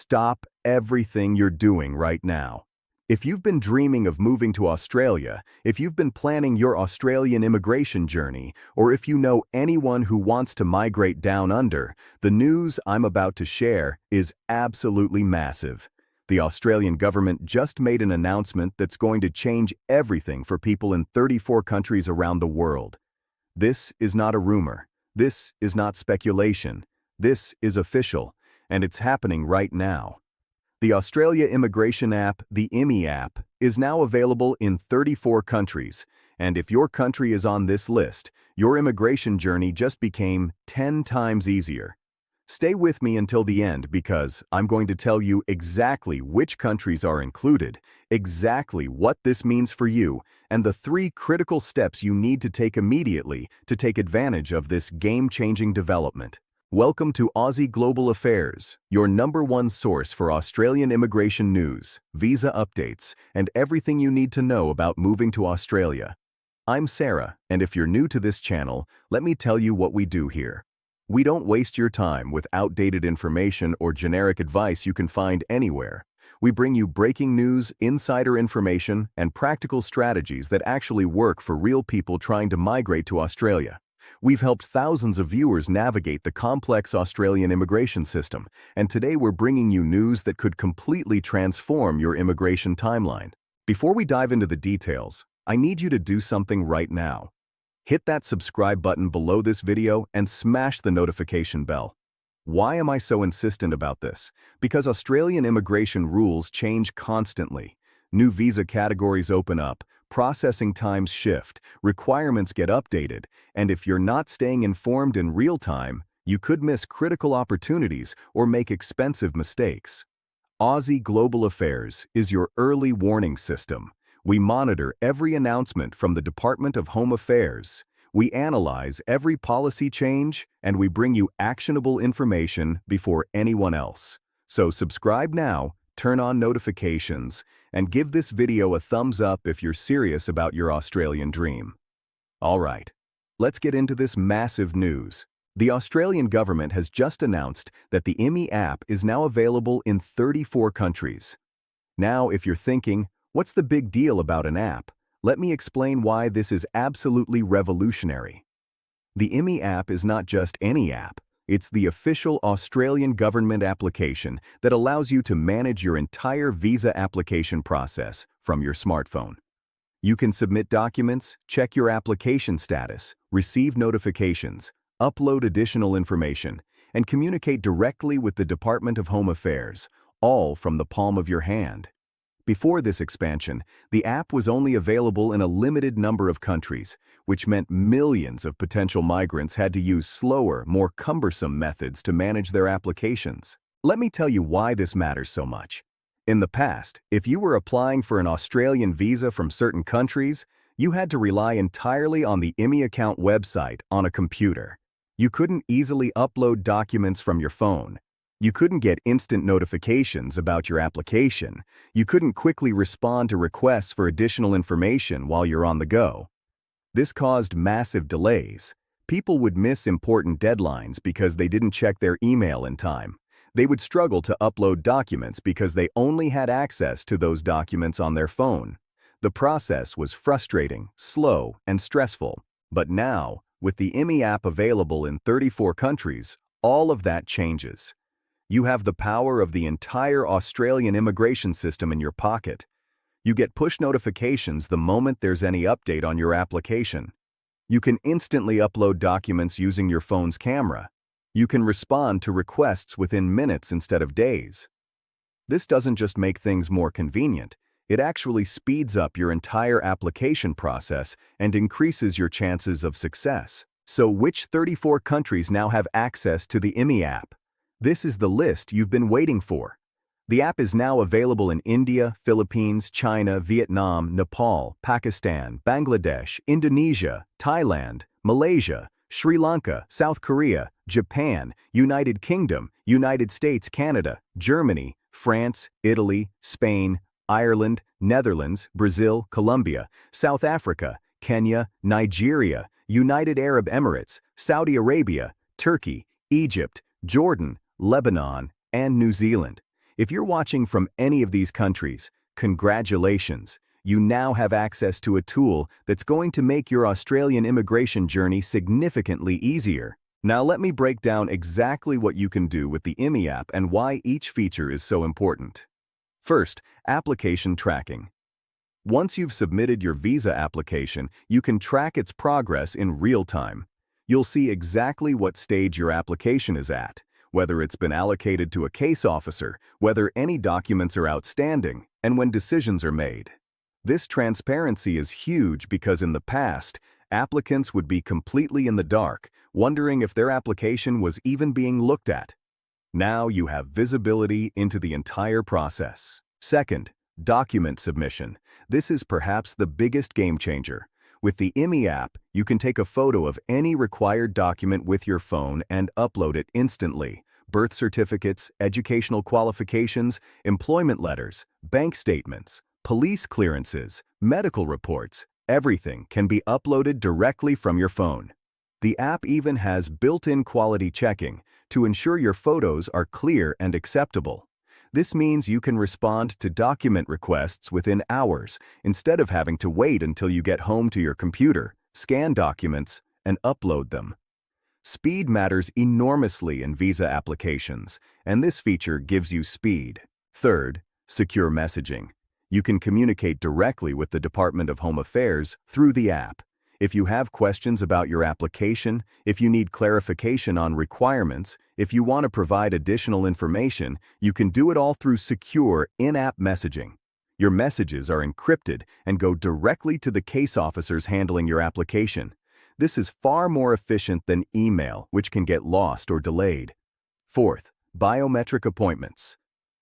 stop everything you're doing right now. If you've been dreaming of moving to Australia, if you've been planning your Australian immigration journey, or if you know anyone who wants to migrate down under, the news I'm about to share is absolutely massive. The Australian government just made an announcement that's going to change everything for people in 34 countries around the world. This is not a rumor. This is not speculation. This is official, and it's happening right now. The Australia Immigration App, the Immi App, is now available in 34 countries, and if your country is on this list, your immigration journey just became 10 times easier. Stay with me until the end because I'm going to tell you exactly which countries are included, exactly what this means for you, and the 3 critical steps you need to take immediately to take advantage of this game-changing development. Welcome to Aussie Global Affairs, your #1 source for Australian immigration news, visa updates, and everything you need to know about moving to Australia. I'm Sarah, and if you're new to this channel, let me tell you what we do here. We don't waste your time with outdated information or generic advice you can find anywhere. We bring you breaking news, insider information, and practical strategies that actually work for real people trying to migrate to Australia. We've helped thousands of viewers navigate the complex Australian immigration system, and today we're bringing you news that could completely transform your immigration timeline. Before we dive into the details, I need you to do something right now. Hit that subscribe button below this video and smash the notification bell. Why am I so insistent about this? Because Australian immigration rules change constantly. New visa categories open up, processing times shift, requirements get updated, and if you're not staying informed in real time, you could miss critical opportunities or make expensive mistakes. Aussie Global Affairs is your early warning system. We monitor every announcement from the Department of Home Affairs. We analyze every policy change, and we bring you actionable information before anyone else. So subscribe now, turn on notifications, and give this video a thumbs up if you're serious about your Australian dream. All right, let's get into this massive news. The Australian government has just announced that the Immi app is now available in 34 countries. Now, if you're thinking, what's the big deal about an app? Let me explain why this is absolutely revolutionary. The Immi app is not just any app. It's the official Australian government application that allows you to manage your entire visa application process from your smartphone. You can submit documents, check your application status, receive notifications, upload additional information, and communicate directly with the Department of Home Affairs, all from the palm of your hand. Before this expansion, the app was only available in a limited number of countries, which meant millions of potential migrants had to use slower, more cumbersome methods to manage their applications. Let me tell you why this matters so much. In the past, if you were applying for an Australian visa from certain countries, you had to rely entirely on the Immi account website on a computer. You couldn't easily upload documents from your phone. You couldn't get instant notifications about your application. You couldn't quickly respond to requests for additional information while you're on the go. This caused massive delays. People would miss important deadlines because they didn't check their email in time. They would struggle to upload documents because they only had access to those documents on their phone. The process was frustrating, slow, and stressful. But now, with the Immi app available in 34 countries, all of that changes. You have the power of the entire Australian immigration system in your pocket. You get push notifications the moment there's any update on your application. You can instantly upload documents using your phone's camera. You can respond to requests within minutes instead of days. This doesn't just make things more convenient, it actually speeds up your entire application process and increases your chances of success. So which 34 countries now have access to the Immi app? This is the list you've been waiting for. The app is now available in India, Philippines, China, Vietnam, Nepal, Pakistan, Bangladesh, Indonesia, Thailand, Malaysia, Sri Lanka, South Korea, Japan, United Kingdom, United States, Canada, Germany, France, Italy, Spain, Ireland, Netherlands, Brazil, Colombia, South Africa, Kenya, Nigeria, United Arab Emirates, Saudi Arabia, Turkey, Egypt, Jordan, Lebanon, and New Zealand. If you're watching from any of these countries, congratulations! You now have access to a tool that's going to make your Australian immigration journey significantly easier. Now let me break down exactly what you can do with the Immi app and why each feature is so important. First, application tracking. Once you've submitted your visa application, you can track its progress in real time. You'll see exactly what stage your application is at, whether it's been allocated to a case officer, whether any documents are outstanding, and when decisions are made. This transparency is huge because in the past, applicants would be completely in the dark, wondering if their application was even being looked at. Now you have visibility into the entire process. Second, document submission. This is perhaps the biggest game changer. With the Immi app, you can take a photo of any required document with your phone and upload it instantly. Birth certificates, educational qualifications, employment letters, bank statements, police clearances, medical reports, everything can be uploaded directly from your phone. The app even has built-in quality checking to ensure your photos are clear and acceptable. This means you can respond to document requests within hours instead of having to wait until you get home to your computer, scan documents, and upload them. Speed matters enormously in visa applications, and this feature gives you speed. Third, secure messaging. You can communicate directly with the Department of Home Affairs through the app. If you have questions about your application, if you need clarification on requirements, if you want to provide additional information, you can do it all through secure in-app messaging. Your messages are encrypted and go directly to the case officers handling your application. This is far more efficient than email, which can get lost or delayed. Fourth, biometric appointments.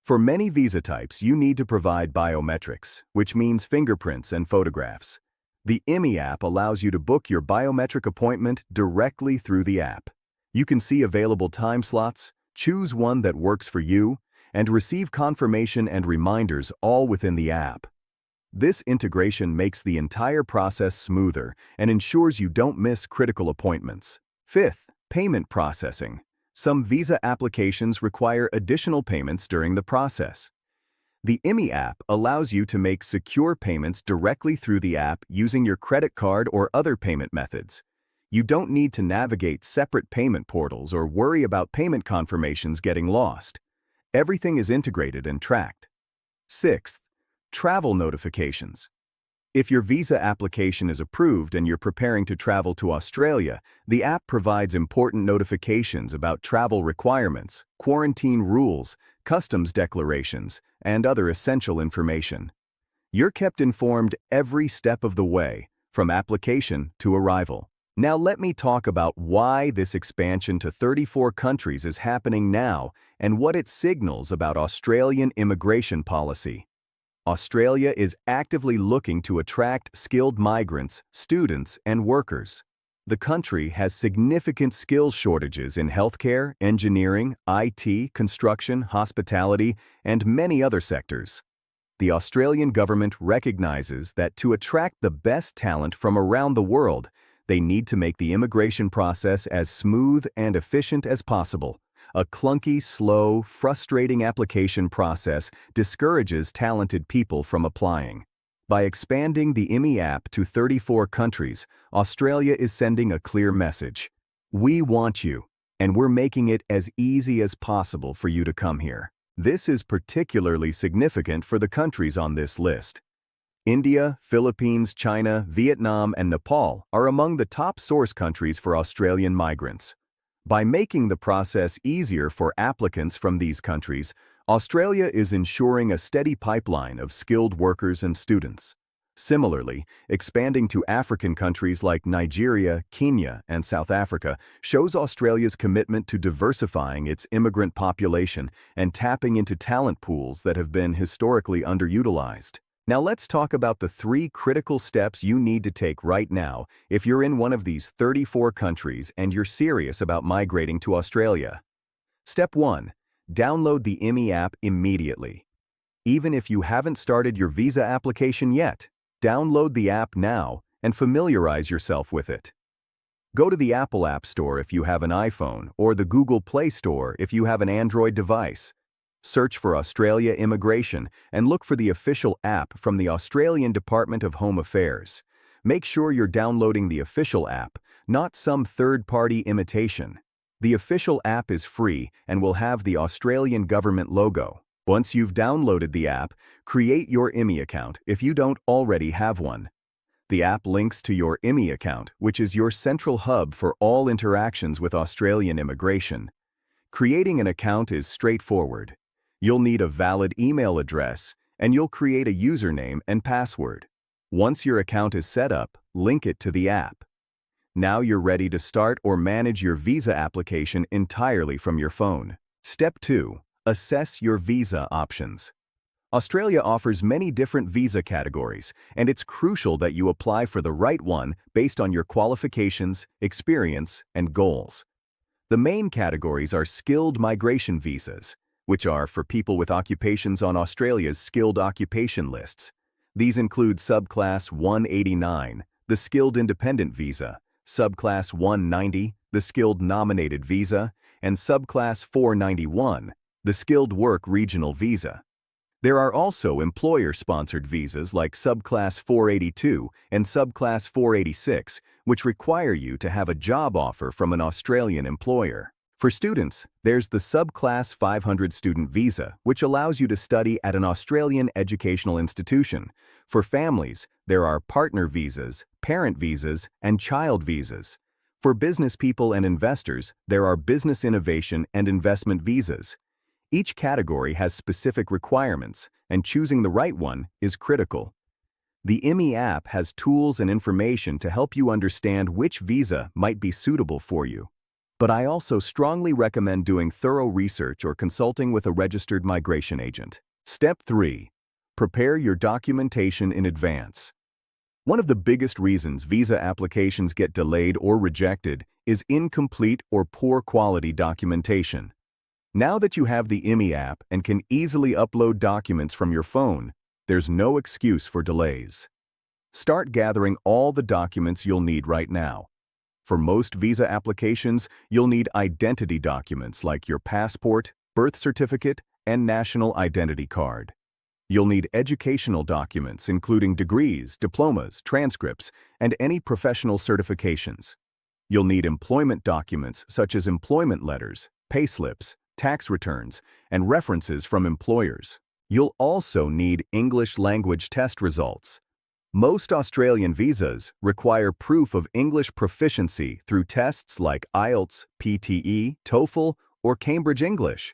For many visa types, you need to provide biometrics, which means fingerprints and photographs. The Immi app allows you to book your biometric appointment directly through the app. You can see available time slots, choose one that works for you, and receive confirmation and reminders all within the app. This integration makes the entire process smoother and ensures you don't miss critical appointments. Fifth, payment processing. Some visa applications require additional payments during the process. The Immi app allows you to make secure payments directly through the app using your credit card or other payment methods. You don't need to navigate separate payment portals or worry about payment confirmations getting lost. Everything is integrated and tracked. Sixth, travel notifications. If your visa application is approved and you're preparing to travel to Australia, the app provides important notifications about travel requirements, quarantine rules, customs declarations, and other essential information. You're kept informed every step of the way, from application to arrival. Now let me talk about why this expansion to 34 countries is happening now and what it signals about Australian immigration policy. Australia is actively looking to attract skilled migrants, students, and workers. The country has significant skills shortages in healthcare, engineering, IT, construction, hospitality, and many other sectors. The Australian government recognizes that to attract the best talent from around the world, they need to make the immigration process as smooth and efficient as possible. A clunky, slow, frustrating application process discourages talented people from applying. By expanding the Immi app to 34 countries, Australia is sending a clear message. We want you, and we're making it as easy as possible for you to come here. This is particularly significant for the countries on this list. India, Philippines, China, Vietnam, and Nepal are among the top source countries for Australian migrants. By making the process easier for applicants from these countries, Australia is ensuring a steady pipeline of skilled workers and students. Similarly, expanding to African countries like Nigeria, Kenya, and South Africa shows Australia's commitment to diversifying its immigrant population and tapping into talent pools that have been historically underutilized. Now let's talk about the 3 critical steps you need to take right now if you're in one of these 34 countries and you're serious about migrating to Australia. Step 1. Download the Immi app immediately. Even if you haven't started your visa application yet, download the app now and familiarize yourself with it. Go to the Apple App Store if you have an iPhone or the Google Play Store if you have an Android device. Search for Australia Immigration and look for the official app from the Australian Department of Home Affairs. Make sure you're downloading the official app, not some third-party imitation. The official app is free and will have the Australian government logo. Once you've downloaded the app, create your Immi account if you don't already have one. The app links to your Immi account, which is your central hub for all interactions with Australian immigration. Creating an account is straightforward. You'll need a valid email address, and you'll create a username and password. Once your account is set up, link it to the app. Now you're ready to start or manage your visa application entirely from your phone. Step 2. Assess your visa options. Australia offers many different visa categories, and it's crucial that you apply for the right one based on your qualifications, experience, and goals. The main categories are skilled migration visas, which are for people with occupations on Australia's skilled occupation lists. These include subclass 189, the skilled independent visa, subclass 190, the skilled nominated visa, and subclass 491, the skilled work regional visa. There are also employer-sponsored visas like subclass 482 and subclass 486, which require you to have a job offer from an Australian employer. For students, there's the subclass 500 student visa, which allows you to study at an Australian educational institution. For families, there are partner visas, parent visas, and child visas. For business people and investors, there are business innovation and investment visas. Each category has specific requirements, and choosing the right one is critical. The Immi app has tools and information to help you understand which visa might be suitable for you. But I also strongly recommend doing thorough research or consulting with a registered migration agent. Step 3. Prepare your documentation in advance. One of the biggest reasons visa applications get delayed or rejected is incomplete or poor quality documentation. Now that you have the Immi app and can easily upload documents from your phone, there's no excuse for delays. Start gathering all the documents you'll need right now. For most visa applications, you'll need identity documents like your passport, birth certificate, and national identity card. You'll need educational documents including degrees, diplomas, transcripts, and any professional certifications. You'll need employment documents such as employment letters, payslips, tax returns, and references from employers. You'll also need English language test results. Most Australian visas require proof of English proficiency through tests like IELTS, PTE, TOEFL, or Cambridge English.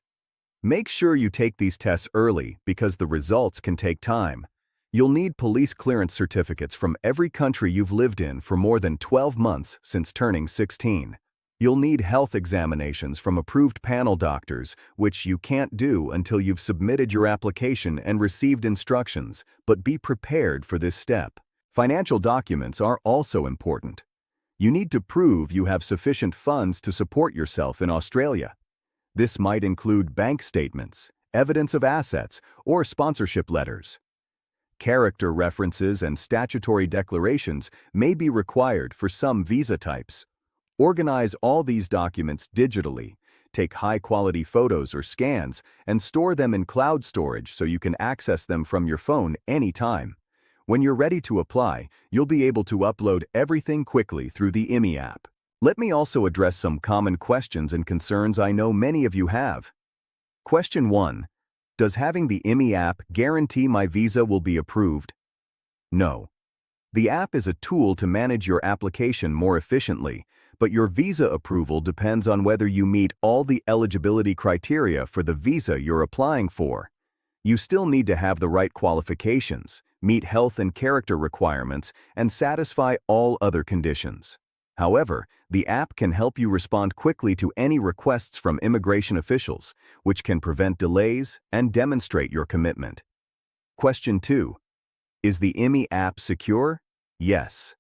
Make sure you take these tests early because the results can take time. You'll need police clearance certificates from every country you've lived in for more than 12 months since turning 16. You'll need health examinations from approved panel doctors, which you can't do until you've submitted your application and received instructions, but be prepared for this step. Financial documents are also important. You need to prove you have sufficient funds to support yourself in Australia. This might include bank statements, evidence of assets, or sponsorship letters. Character references and statutory declarations may be required for some visa types. Organize all these documents digitally, take high-quality photos or scans, and store them in cloud storage so you can access them from your phone anytime. When you're ready to apply, you'll be able to upload everything quickly through the Immi app. Let me also address some common questions and concerns I know many of you have. Question 1. Does having the Immi app guarantee my visa will be approved? No. The app is a tool to manage your application more efficiently, but your visa approval depends on whether you meet all the eligibility criteria for the visa you're applying for. You still need to have the right qualifications, meet health and character requirements, and satisfy all other conditions. However, the app can help you respond quickly to any requests from immigration officials, which can prevent delays and demonstrate your commitment. Question 2. Is the Immi app secure? Yes.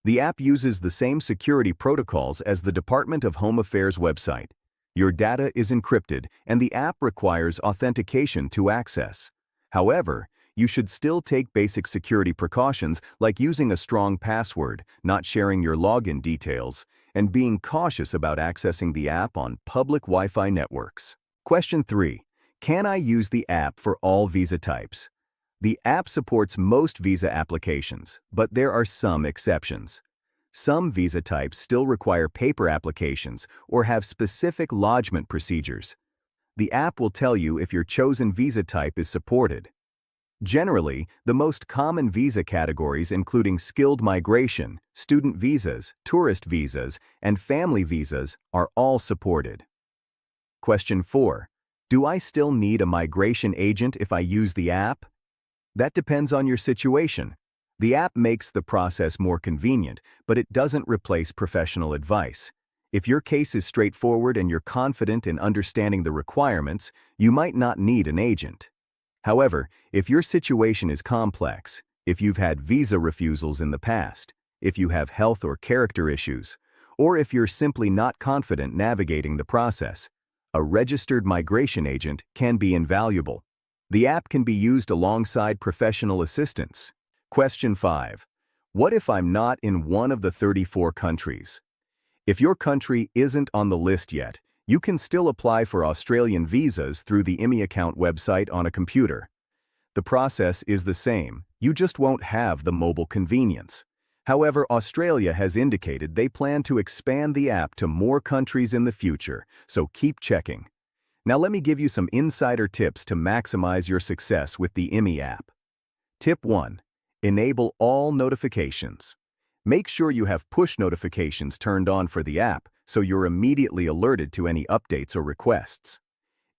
The app uses the same security protocols as the Department of Home Affairs website. Your data is encrypted, and the app requires authentication to access. However, you should still take basic security precautions like using a strong password, not sharing your login details, and being cautious about accessing the app on public Wi-Fi networks. Question 3. Can I use the app for all visa types? The app supports most visa applications, but there are some exceptions. Some visa types still require paper applications or have specific lodgement procedures. The app will tell you if your chosen visa type is supported. Generally, the most common visa categories including skilled migration, student visas, tourist visas, and family visas are all supported. Question 4. Do I still need a migration agent if I use the app? That depends on your situation. The app makes the process more convenient, but it doesn't replace professional advice. If your case is straightforward and you're confident in understanding the requirements, you might not need an agent. However, if your situation is complex, if you've had visa refusals in the past, if you have health or character issues, or if you're simply not confident navigating the process, a registered migration agent can be invaluable. The app can be used alongside professional assistance. Question 5. What if I'm not in one of the 34 countries? If your country isn't on the list yet, you can still apply for Australian visas through the Immi account website on a computer. The process is the same, you just won't have the mobile convenience. However, Australia has indicated they plan to expand the app to more countries in the future, so keep checking. Now let me give you some insider tips to maximize your success with the Immi app. Tip 1. Enable all notifications. Make sure you have push notifications turned on for the app so you're immediately alerted to any updates or requests.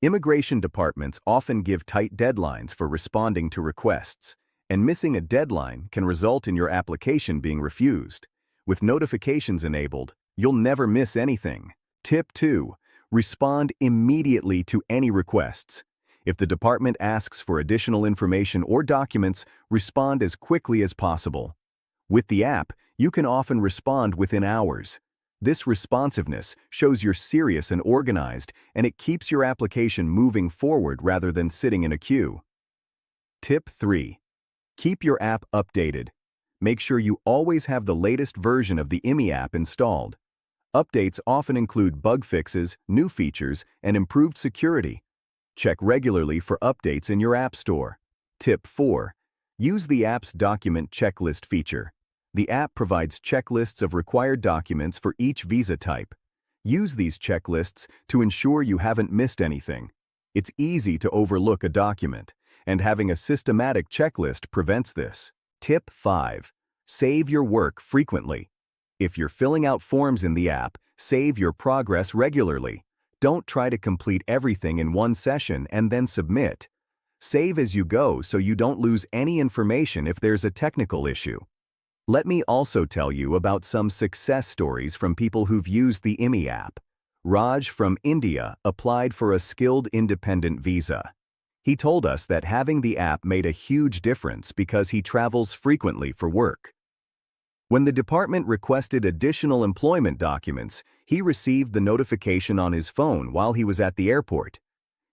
Immigration departments often give tight deadlines for responding to requests, and missing a deadline can result in your application being refused. With notifications enabled, you'll never miss anything. Tip 2. Respond immediately to any requests. If the department asks for additional information or documents, respond as quickly as possible. With the app, you can often respond within hours. This responsiveness shows you're serious and organized, and it keeps your application moving forward rather than sitting in a queue. Tip 3. Keep your app updated. Make sure you always have the latest version of the Immi app installed. Updates often include bug fixes, new features, and improved security. Check regularly for updates in your App Store. Tip 4. Use the app's document checklist feature. The app provides checklists of required documents for each visa type. Use these checklists to ensure you haven't missed anything. It's easy to overlook a document, and having a systematic checklist prevents this. Tip 5. Save your work frequently. If you're filling out forms in the app, save your progress regularly. Don't try to complete everything in one session and then submit. Save as you go so you don't lose any information if there's a technical issue. Let me also tell you about some success stories from people who've used the Immi app. Raj from India applied for a skilled independent visa. He told us that having the app made a huge difference because he travels frequently for work. When the department requested additional employment documents, he received the notification on his phone while he was at the airport.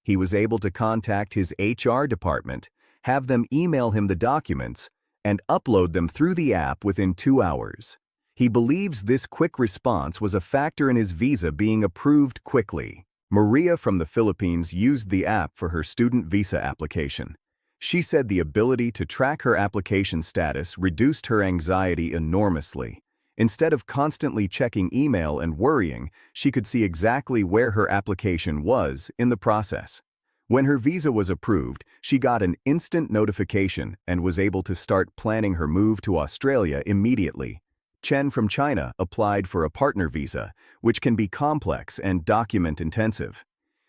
He was able to contact his HR department, have them email him the documents, and upload them through the app within 2 hours. He believes this quick response was a factor in his visa being approved quickly. Maria from the Philippines used the app for her student visa application. She said the ability to track her application status reduced her anxiety enormously. Instead of constantly checking email and worrying, she could see exactly where her application was in the process. When her visa was approved, she got an instant notification and was able to start planning her move to Australia immediately. Chen from China applied for a partner visa, which can be complex and document-intensive.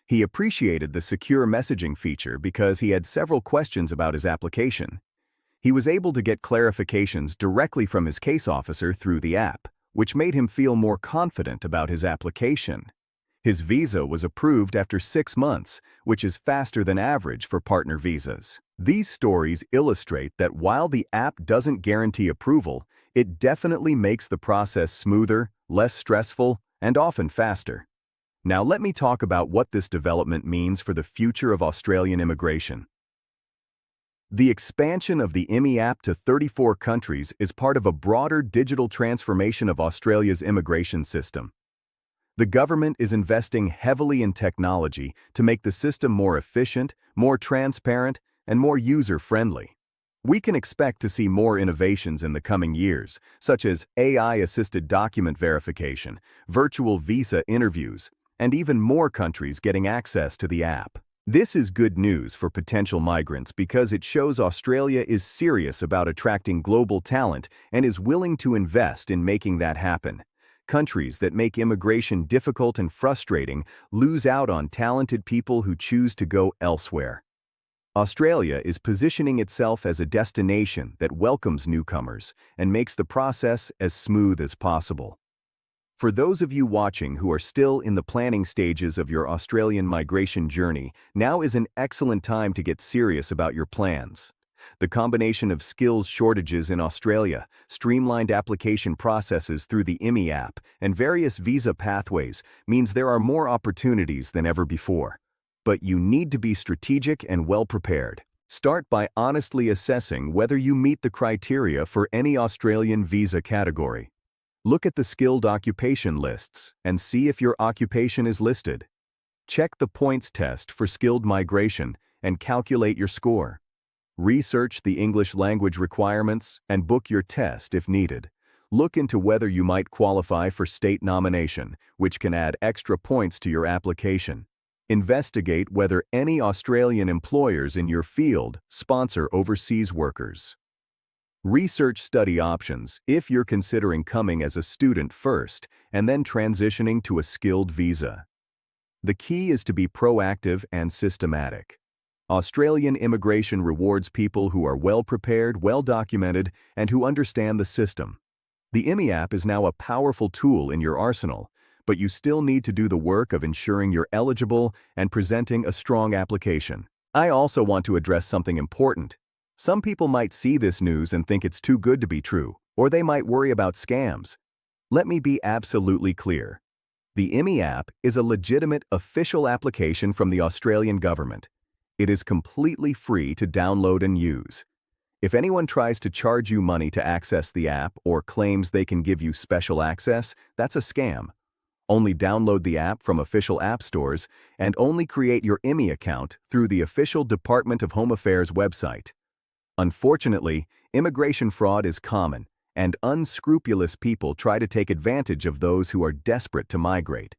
He appreciated the secure messaging feature because he had several questions about his application. He was able to get clarifications directly from his case officer through the app, which made him feel more confident about his application. His visa was approved after 6 months, which is faster than average for partner visas. These stories illustrate that while the app doesn't guarantee approval, it definitely makes the process smoother, less stressful, and often faster. Now let me talk about what this development means for the future of Australian immigration. The expansion of the Immi app to 34 countries is part of a broader digital transformation of Australia's immigration system. The government is investing heavily in technology to make the system more efficient, more transparent, and more user-friendly. We can expect to see more innovations in the coming years, such as AI-assisted document verification, virtual visa interviews, and even more countries getting access to the app. This is good news for potential migrants because it shows Australia is serious about attracting global talent and is willing to invest in making that happen. Countries that make immigration difficult and frustrating lose out on talented people who choose to go elsewhere. Australia is positioning itself as a destination that welcomes newcomers and makes the process as smooth as possible. For those of you watching who are still in the planning stages of your Australian migration journey, now is an excellent time to get serious about your plans. The combination of skills shortages in Australia, streamlined application processes through the Immi app, and various visa pathways means there are more opportunities than ever before. But you need to be strategic and well-prepared. Start by honestly assessing whether you meet the criteria for any Australian visa category. Look at the skilled occupation lists and see if your occupation is listed. Check the points test for skilled migration and calculate your score. Research the English language requirements and book your test if needed. Look into whether you might qualify for state nomination, which can add extra points to your application. Investigate whether any Australian employers in your field sponsor overseas workers. Research study options if you're considering coming as a student first and then transitioning to a skilled visa. The key is to be proactive and systematic. Australian immigration rewards people who are well-prepared, well-documented, and who understand the system. The Immi app is now a powerful tool in your arsenal, but you still need to do the work of ensuring you're eligible and presenting a strong application. I also want to address something important. Some people might see this news and think it's too good to be true, or they might worry about scams. Let me be absolutely clear. The Immi app is a legitimate official application from the Australian government. It is completely free to download and use. If anyone tries to charge you money to access the app or claims they can give you special access, that's a scam. Only download the app from official app stores and only create your Immi account through the official Department of Home Affairs website. Unfortunately, immigration fraud is common, and unscrupulous people try to take advantage of those who are desperate to migrate.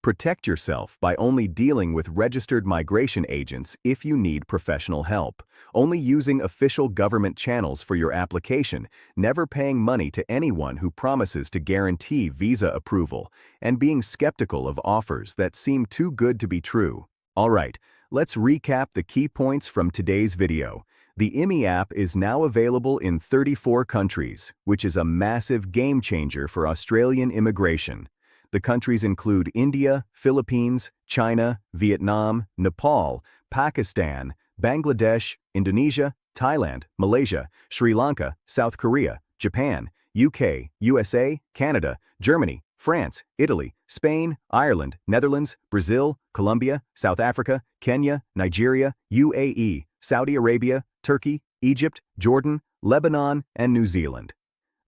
Protect yourself by only dealing with registered migration agents if you need professional help, only using official government channels for your application, never paying money to anyone who promises to guarantee visa approval, and being skeptical of offers that seem too good to be true. Alright, let's recap the key points from today's video. The Immi app is now available in 34 countries, which is a massive game changer for Australian immigration. The countries include India, Philippines, China, Vietnam, Nepal, Pakistan, Bangladesh, Indonesia, Thailand, Malaysia, Sri Lanka, South Korea, Japan, UK, USA, Canada, Germany, France, Italy, Spain, Ireland, Netherlands, Brazil, Colombia, South Africa, Kenya, Nigeria, UAE, Saudi Arabia, Turkey, Egypt, Jordan, Lebanon, and New Zealand.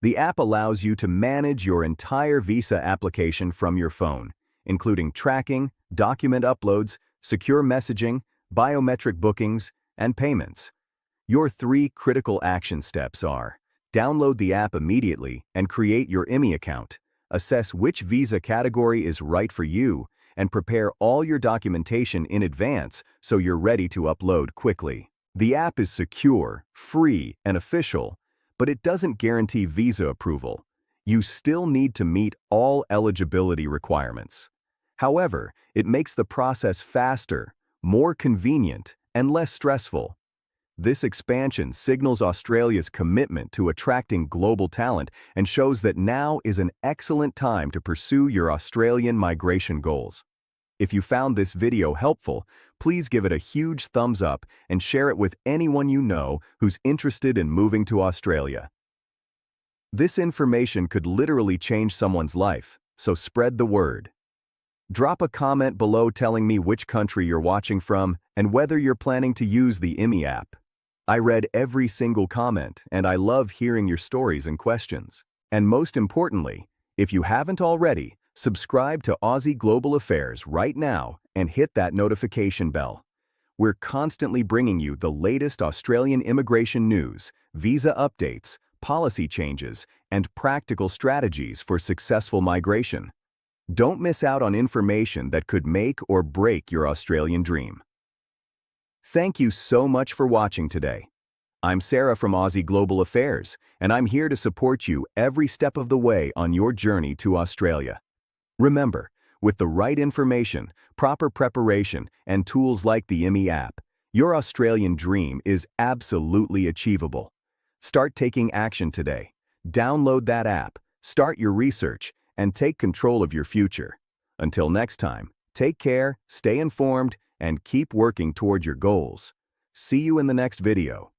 The app allows you to manage your entire visa application from your phone, including tracking, document uploads, secure messaging, biometric bookings, and payments. Your 3 critical action steps are: download the app immediately and create your Immi account, assess which visa category is right for you, and prepare all your documentation in advance so you're ready to upload quickly. The app is secure, free, and official, but it doesn't guarantee visa approval. You still need to meet all eligibility requirements. However, it makes the process faster, more convenient, and less stressful. This expansion signals Australia's commitment to attracting global talent and shows that now is an excellent time to pursue your Australian migration goals. If you found this video helpful, please give it a huge thumbs up and share it with anyone you know who's interested in moving to Australia. This information could literally change someone's life, so spread the word. Drop a comment below telling me which country you're watching from and whether you're planning to use the Immi app. I read every single comment and I love hearing your stories and questions. And most importantly, if you haven't already, Subscribe to Aussie Global Affairs right now and hit that notification bell. We're constantly bringing you the latest Australian immigration news, visa updates, policy changes, and practical strategies for successful migration. Don't miss out on information that could make or break your Australian dream. Thank you so much for watching today. I'm Sarah from Aussie Global Affairs, and I'm here to support you every step of the way on your journey to Australia. Remember, with the right information, proper preparation, and tools like the Immi app, your Australian dream is absolutely achievable. Start taking action today. Download that app, start your research, and take control of your future. Until next time, take care, stay informed, and keep working toward your goals. See you in the next video.